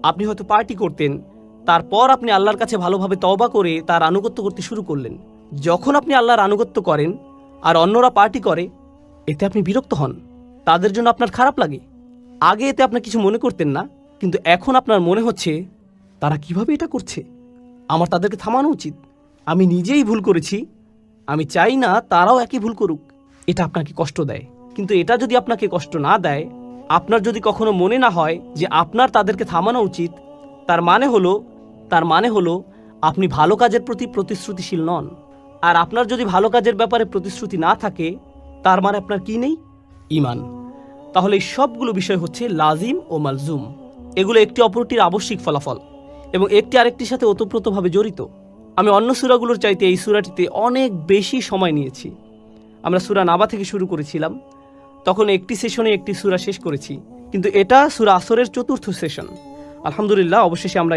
আপনি হয়তো পার্টি করতেন, তারপর আপনি আল্লাহর কাছে ভালোভাবে তওবা করে তার আনুগত্য করতে শুরু করলেন। যখন আপনি আল্লাহর আনুগত্য করেন আর অন্যরা পার্টি করে, এতে আপনি বিরক্ত হন, তাদের জন্য আপনার খারাপ লাগে। আগে এতে আপনার কিছু মনে করতেন না, কিন্তু এখন আপনার মনে হচ্ছে তারা কিভাবে এটা করছে, আমার তাদেরকে থামানো উচিত, আমি নিজেই ভুল করেছি, আমি চাই না তারাও একই ভুল করুক। এটা আপনাকে কষ্ট দেয়। কিন্তু এটা যদি আপনাকে কষ্ট না দেয়, আপনার যদি কখনো মনে না হয় যে আপনার তাদেরকে থামানো উচিত, তার মানে হলো আপনি ভালো কাজের প্রতি প্রতিশ্রুতিশীল নন। আর আপনার যদি ভালো কাজের ব্যাপারে প্রতিশ্রুতি না থাকে, তার মানে আপনার কি নেই? ঈমান। তাহলে এই সবগুলো বিষয় হচ্ছে লাজিম ও মালজুম। এগুলো একটি অপরটির আবশ্যিক ফলাফল এবং একটি আরেকটির সাথে ওতপ্রোতভাবে জড়িত। আমি অন্য সূরাগুলোর চাইতে এই সূরাটিতে অনেক বেশি সময় নিয়েছি। আমরা সূরা নাবা থেকে শুরু করেছিলাম, তখন একটি সেশনে একটি সূরা শেষ করেছি, কিন্তু এটা সূরা আসরের চতুর্থ সেশন। আলহামদুলিল্লাহ, অবশেষে আমরা